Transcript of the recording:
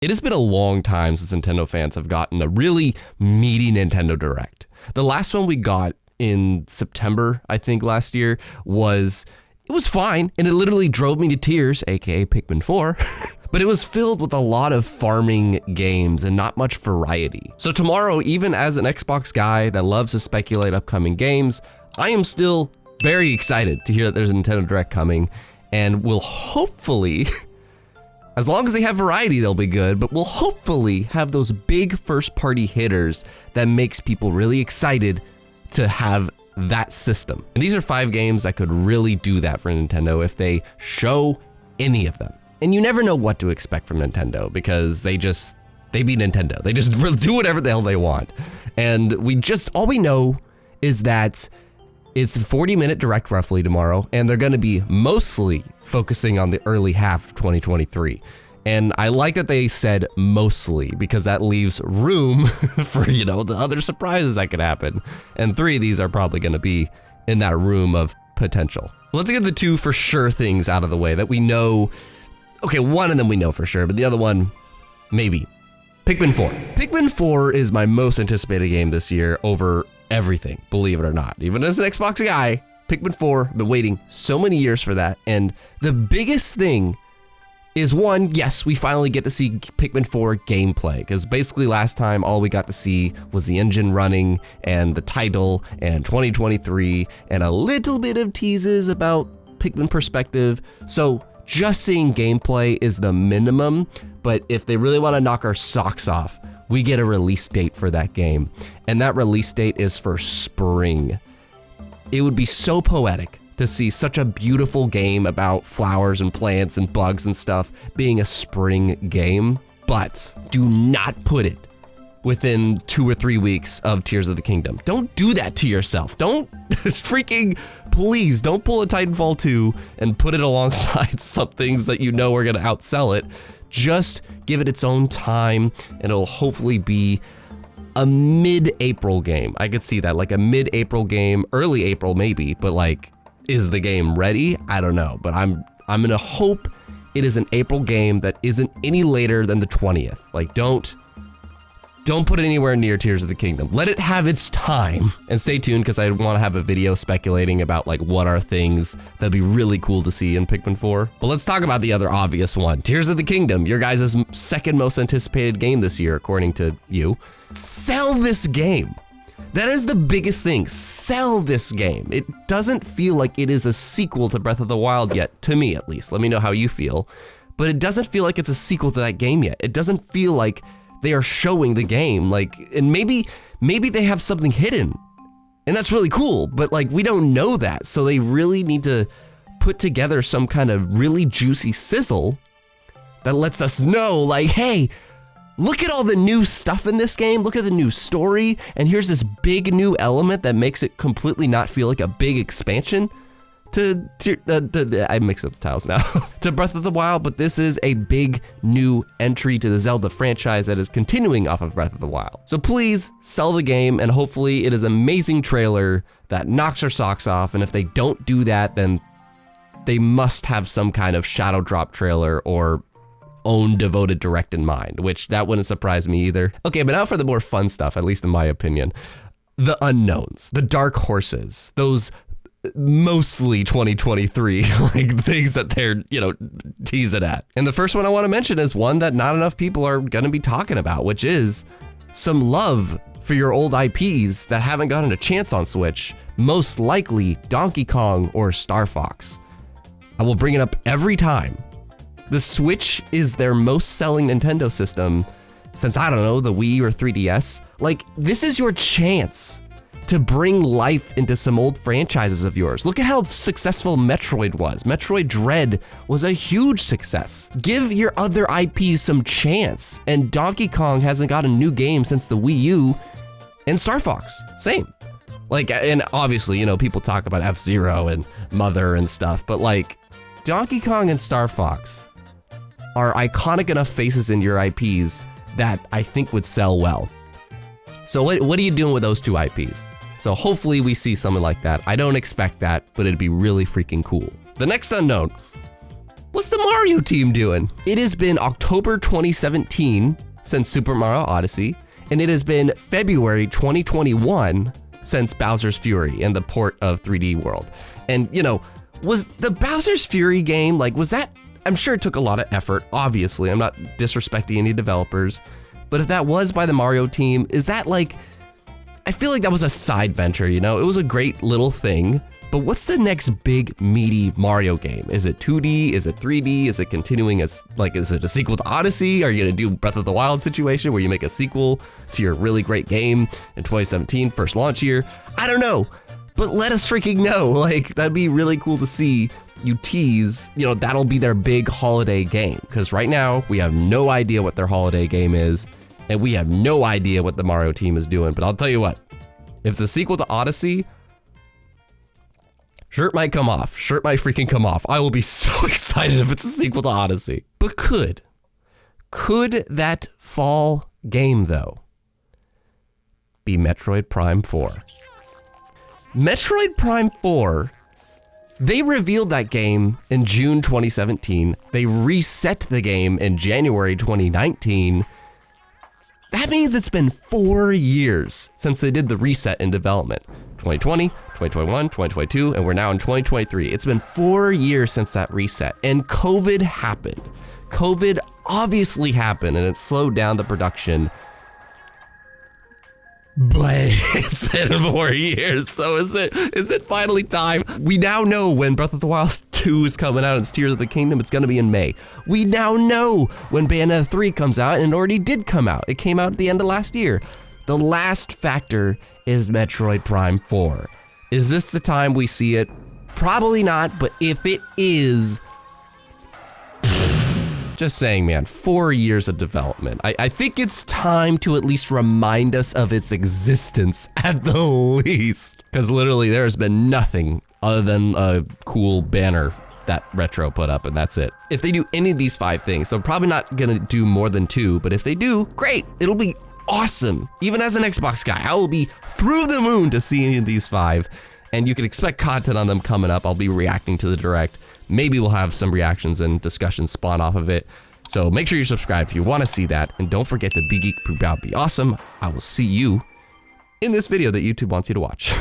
It has been a long time since Nintendo fans have gotten a really meaty Nintendo Direct. The last one we got in September, I think last year, was fine, and it literally drove me to tears, aka Pikmin 4. But it was filled with a lot of farming games and not much variety. So tomorrow, even as an Xbox guy that loves to speculate upcoming games, I am still very excited to hear that there's a Nintendo Direct coming, and will hopefully, as long as they have variety, they'll be good, but we'll hopefully have those big first-party hitters that makes people really excited to have that system. And these are 5 games that could really do that for Nintendo if they show any of them. And you never know what to expect from Nintendo because they be Nintendo. They just do whatever the hell they want. And all we know is that it's a 40-minute Direct roughly tomorrow, and they're gonna be mostly focusing on the early half of 2023. And I like that they said mostly because that leaves room for, the other surprises that could happen. And 3 of these are probably gonna be in that room of potential. Let's get the 2 for sure things out of the way that we know. Okay, one of them we know for sure, but the other one, maybe. Pikmin 4. Pikmin 4 is my most anticipated game this year over everything, believe it or not. Even as an Xbox guy, Pikmin 4, I've been waiting so many years for that. And the biggest thing is, one, yes, we finally get to see Pikmin 4 gameplay, because basically last time all we got to see was the engine running and the title and 2023 and a little bit of teases about Pikmin perspective. So just seeing gameplay is the minimum, but if they really want to knock our socks off, we get a release date for that game. And that release date is for spring. It would be so poetic to see such a beautiful game about flowers and plants and bugs and stuff being a spring game, but do not put it within 2 or 3 weeks of Tears of the Kingdom. Don't do that to yourself. Please don't pull a Titanfall 2 and put it alongside some things that you know are gonna outsell it. Just give it its own time, and it'll hopefully be a mid-April game. I could see that, like a mid-April game, early April maybe, but like, is the game ready? I don't know, but I'm gonna hope it is an April game that isn't any later than the 20th. Like, don't put it anywhere near Tears of the Kingdom. Let it have its time. And stay tuned, because I want to have a video speculating about like what are things that'd be really cool to see in Pikmin 4. But let's talk about the other obvious one. Tears of the Kingdom, your guys' second most anticipated game this year, according to you. Sell this game. That is the biggest thing. Sell this game. It doesn't feel like it is a sequel to Breath of the Wild yet, to me at least. Let me know how you feel. But it doesn't feel like it's a sequel to that game yet. It doesn't feel like they are showing the game, like, and maybe they have something hidden, and that's really cool, but like, we don't know that, so they really need to put together some kind of really juicy sizzle that lets us know, like, hey, look at all the new stuff in this game, look at the new story, and here's this big new element that makes it completely not feel like a big expansion I mix up the titles now, to Breath of the Wild, but this is a big new entry to the Zelda franchise that is continuing off of Breath of the Wild. So please sell the game, and hopefully it is an amazing trailer that knocks our socks off, and if they don't do that, then they must have some kind of shadow drop trailer or own devoted Direct in mind, which that wouldn't surprise me either. Okay, but now for the more fun stuff, at least in my opinion. The unknowns, the dark horses, those mostly 2023 like things that they're teasing at. And the first one I want to mention is one that not enough people are going to be talking about, which is some love for your old IPs that haven't gotten a chance on Switch, most likely Donkey Kong or Star Fox. I will bring it up every time. The Switch is their most selling Nintendo system since, I don't know, the Wii or 3DS. Like, this is your chance to bring life into some old franchises of yours. Look at how successful Metroid was. Metroid Dread was a huge success. Give your other IPs some chance. And Donkey Kong hasn't got a new game since the Wii U, and Star Fox, same. Like, and obviously, people talk about F-Zero and Mother and stuff, but like, Donkey Kong and Star Fox are iconic enough faces in your IPs that I think would sell well. So what are you doing with those 2 IPs? So hopefully we see something like that. I don't expect that, but it'd be really freaking cool. The next unknown. What's the Mario team doing? It has been October 2017 since Super Mario Odyssey, and it has been February 2021 since Bowser's Fury and the port of 3D World. And, you know, was the Bowser's Fury game, like, was that, I'm sure it took a lot of effort, obviously. I'm not disrespecting any developers, but if that was by the Mario team, is that like, I feel like that was a side venture, you know? It was a great little thing, but what's the next big meaty Mario game? Is it 2D? Is it 3D? Is it continuing as, like, is it a sequel to Odyssey? Are you gonna do Breath of the Wild situation where you make a sequel to your really great game in 2017, first launch year? I don't know, but let us freaking know. Like, that'd be really cool to see you tease, you know, that'll be their big holiday game. Because right now, we have no idea what their holiday game is, and we have no idea what the Mario team is doing. But I'll tell you what, if it's a sequel to Odyssey, shirt might come off. Shirt might freaking come off. I will be so excited if it's a sequel to Odyssey. But could that fall game, though, be Metroid Prime 4? Metroid Prime 4, they revealed that game in June 2017. They reset the game in January 2019. That means it's been 4 years since they did the reset in development. 2020, 2021, 2022, and we're now in 2023. It's been 4 years since that reset, and COVID happened. COVID obviously happened, and it slowed down the production. But it's been 4 years, so is it finally time? We now know when Breath of the Wild 2 is coming out, and it's Tears of the Kingdom, it's gonna be in May. We now know when Bayonetta 3 comes out, and it already did come out. It came out at the end of last year. The last factor is Metroid Prime 4. Is this the time we see it? Probably not, but if it is, just saying, man, 4 years of development. I think it's time to at least remind us of its existence at the least. Because literally there's been nothing other than a cool banner that Retro put up, and that's it. If they do any of these 5 things, so I'm probably not gonna do more than 2, but if they do, great, it'll be awesome. Even as an Xbox guy, I will be through the moon to see any of these 5, and you can expect content on them coming up. I'll be reacting to the Direct. Maybe we'll have some reactions and discussions spawn off of it. So make sure you're subscribed if you want to see that, and don't forget to be geek, be proud, be awesome. I will see you in this video that YouTube wants you to watch.